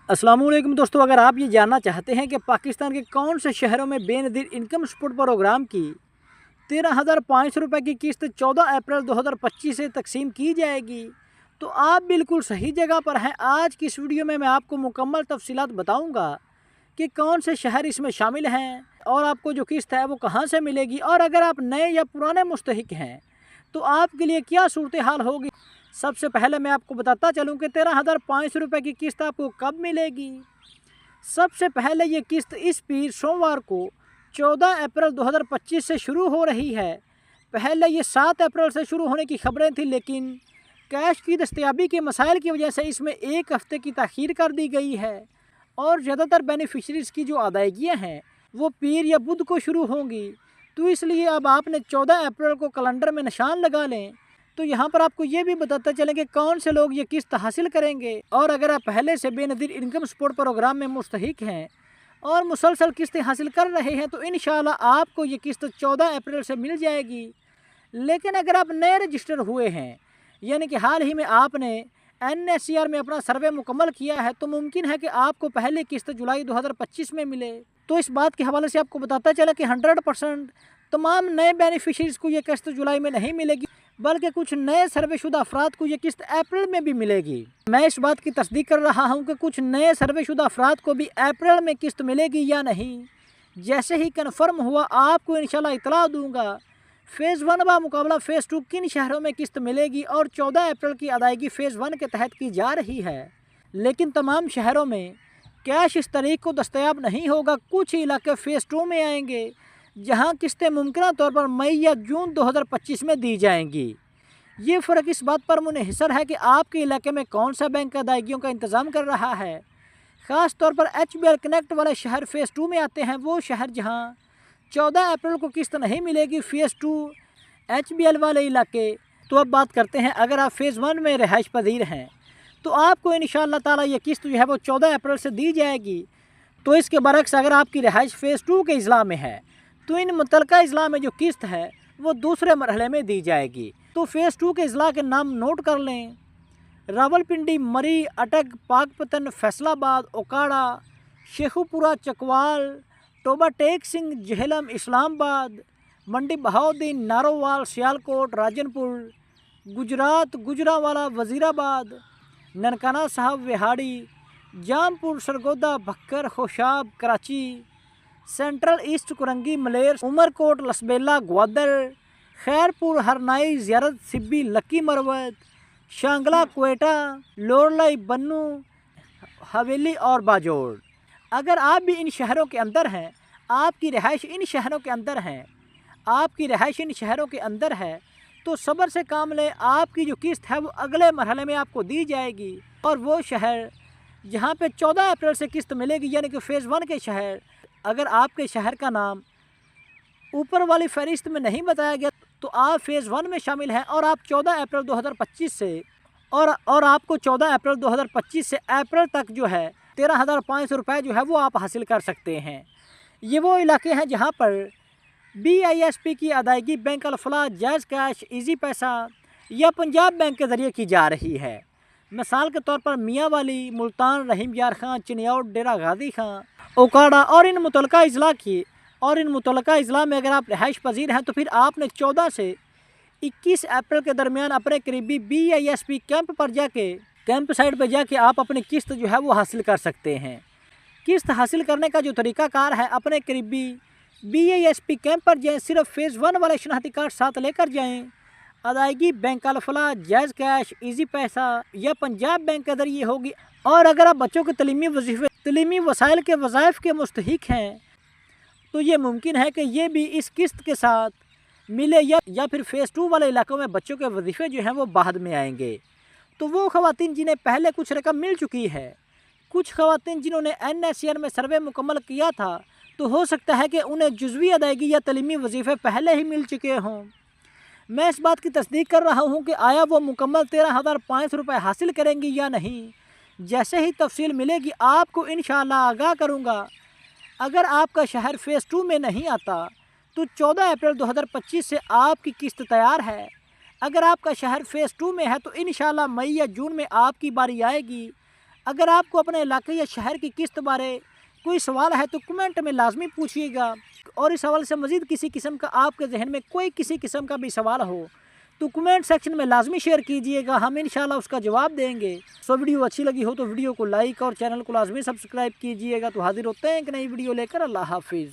अस्सलाम वालेकुम दोस्तों, अगर आप ये जानना चाहते हैं कि पाकिस्तान के कौन से शहरों में बेनज़ीर इनकम सपोर्ट प्रोग्राम की 13,500 रुपये की किस्त 14 अप्रैल 2025 से तकसीम की जाएगी, तो आप बिल्कुल सही जगह पर हैं। आज की इस वीडियो में मैं आपको मुकम्मल तफसीलात बताऊंगा कि कौन से शहर इसमें शामिल हैं और आपको जो किस्त है वो कहां से मिलेगी, और अगर आप नए या पुराने मुस्तहिक हैं तो आपके लिए क्या सूरत हाल होगी। सबसे पहले मैं आपको बताता चलूं कि 13,500 रुपये की किस्त आपको कब मिलेगी। सबसे पहले ये किस्त इस पीर सोमवार को 14 अप्रैल 2025 से शुरू हो रही है। पहले ये 7 अप्रैल से शुरू होने की खबरें थी, लेकिन कैश की दस्तयाबी के मसाइल की वजह से इसमें एक हफ्ते की ताख़ीर कर दी गई है और ज़्यादातर बेनिफिशरीज़ की जो अदायगियाँ हैं वो पीर या बुध को शुरू होंगी। तो इसलिए अब आपने 14 अप्रैल को कैलेंडर में निशान लगा लें। तो यहाँ पर आपको ये भी बताते चलें कि कौन से लोग ये किस्त हासिल करेंगे, और अगर आप पहले से बेनज़ीर इनकम सपोर्ट प्रोग्राम में मुस्तहिक हैं और मुसलसल किस्तें हासिल कर रहे हैं तो इंशाल्लाह आपको ये किस्त 14 अप्रैल से मिल जाएगी। लेकिन अगर आप नए रजिस्टर हुए हैं, यानी कि हाल ही में आपने NSCR में अपना सर्वे मुकम्मल किया है, तो मुमकिन है कि आपको पहली किस्त जुलाई 2025 में मिले। तो इस बात के हवाले से आपको बताता चला कि 100% तमाम नए बेनिफिशरीज़ को ये किस्त जुलाई में नहीं मिलेगी, बल्कि कुछ नए सर्वेशुदा अफराद को ये किस्त अप्रैल में भी मिलेगी। मैं इस बात की तस्दीक कर रहा हूँ कि कुछ नए सर्वेशुदा अफराद को भी अप्रैल में किस्त मिलेगी या नहीं। जैसे ही कन्फर्म हुआ आपको इंशाल्लाह इतला दूंगा। फ़ेज़ 1 बा मुकाबला फ़ेज़ 2 किन शहरों में किस्त मिलेगी और 14 अप्रैल की अदायगी फ़ेज़ 1 के तहत की जा रही है। लेकिन तमाम शहरों में कैश इस तारीख को दस्तयाब नहीं होगा। कुछ इलाके फ़ेज़ 2 में आएंगे जहां किस्तें मुमकिन तौर पर मई या जून 2025 में दी जाएंगी। ये फ़र्क इस बात पर मुनहसर है कि आपके इलाके में कौन सा बैंक अदायगियों का इंतज़ाम कर रहा है। ख़ास तौर पर HBL कनेक्ट वाले शहर फ़ेज़ 2 में आते हैं। वो शहर जहां 14 अप्रैल को किस्त नहीं मिलेगी, फ़ेज़ 2 HBL वाले इलाके। तो अब बात करते हैं, अगर आप फ़ेज़ 1 में रिहाइश पजीर हैं तो आपको इंशाअल्लाह ताला ये किस्त जो है वो 14 अप्रैल से दी जाएगी। तो इसके बरक्स अगर आपकी रिहाइश फ़ेज़ 2 के अज़ला में है तो इन मुतलका अज़ला में जो किस्त है वो दूसरे मरहले में दी जाएगी। तो फ़ेज़ 2 के अज़ला के नाम नोट कर लें: रावलपिंडी, मरी, अटक, पाकपतन, फैसलाबाद, ओकाड़ा, शेखुपुरा, चकवाल, टोबा टेक सिंह, जहेलम, इस्लामाबाद, मंडी बहाउद्दीन, नारोवाल, सियालकोट, राजनपुर, गुजरात, गुजरावाला, वज़ीराबाद, ननकाना साहब, विहाड़ी, जामपुर, सरगोदा, भक्कर, खोशाब, कराची, सेंट्रल ईस्ट, कुरंगी, मलेर, उमरकोट, लसबेला, ग्वादर, खैरपुर, हरनाई, ज़ियारत, सिब्बी, लकी मरवत, शांगला, क्वेटा, लोरलाई, बन्नू, हवेली और बाजोड़। अगर आप भी इन शहरों के अंदर हैं, आपकी रिहाइश इन शहरों के अंदर हैं, तो सब्र से काम लें। आपकी जो किस्त है वो अगले मरहले में आपको दी जाएगी। और वो शहर जहाँ पे 14 अप्रैल से किस्त मिलेगी, यानी कि फ़ेज़ 1 के शहर, अगर आपके शहर का नाम ऊपर वाली फहरिस्त में नहीं बताया गया तो आप फ़ेज़ 1 में शामिल हैं और आप 14 अप्रैल 2025 से और आपको 14 अप्रैल 2025 से अप्रैल तक जो है 13,500 रुपये जो है वो आप हासिल कर सकते हैं। ये वो इलाके हैं जहाँ पर BISP की अदायगी बैंक अल-फलाह, जायज़ कैश, ईजी पैसा या पंजाब बैंक के ज़रिए की जा रही है। मिसाल के तौर पर मियाँ वाली, मुल्तान, रहीम यार खां, चिनियाउट, डेरा गाजी खां, ओकाड़ा और इन मुतलका अज़ला में अगर आप रिहाइश पजीर हैं तो फिर आपने 14 से 21 अप्रैल के दरमियान अपने करीबी BISP कैंप साइट पर जाके आप अपनी किस्त जो है वो हासिल कर सकते हैं। किस्त हासिल करने का जो तरीक़ाकार है, अपने करीबी BISP कैंप पर जाएँ, सिर्फ फ़ेज़ 1 वाले शनाख्ती कार्ड साथ लेकर जाएँ। अदायगी बैंक अल-फलाह, जायज़ कैश, ईजी पैसा या पंजाब बैंक के ज़रिए होगी। और अगर आप बच्चों के तलीमी वसाइल के वज़ाइफ के मुस्तहिक हैं तो ये मुमकिन है कि ये भी इस किस्त के साथ मिले, या फिर फ़ेज़ 2 वाले इलाकों में बच्चों के वजीफ़े जो हैं वो बाद में आएंगे। तो वो ख़वातीन जिन्हें पहले कुछ रकम मिल चुकी है, कुछ ख़वातीन जिन्होंने NSCR में सर्वे मुकम्मल किया था, तो हो सकता है कि उन्हें जुज़वी अदायगी या तलीमी वजीफ़े पहले ही मिल चुके हों। मैं इस बात की तस्दीक कर रहा हूँ कि आया वो मुकम्मल 13,500 रुपये हासिल करेंगी या नहीं। जैसे ही तफसील मिलेगी आपको इंशाअल्लाह आगाह करूँगा। अगर आपका शहर फ़ेज़ 2 में नहीं आता तो 14 अप्रैल 2025 से आपकी किस्त तैयार है। अगर आपका शहर फ़ेज़ 2 में है तो इंशाअल्लाह मई या जून में आपकी बारी आएगी। اگر آپ کو اپنے علاقے یا شہر کی قسط بارے کوئی سوال ہے تو کمنٹ میں لازمی پوچھیے گا، اور اس حوالے سے مزید کسی قسم کا آپ کے ذہن میں کوئی کسی قسم کا بھی سوال ہو تو کمنٹ سیکشن میں لازمی شیئر کیجئے گا، ہم انشاءاللہ اس کا جواب دیں گے۔ ویڈیو اچھی لگی ہو تو ویڈیو کو لائک اور چینل کو لازمی سبسکرائب کیجئے گا۔ تو حاضر ہوتے ہیں ایک نئی ویڈیو لے کر، اللہ حافظ۔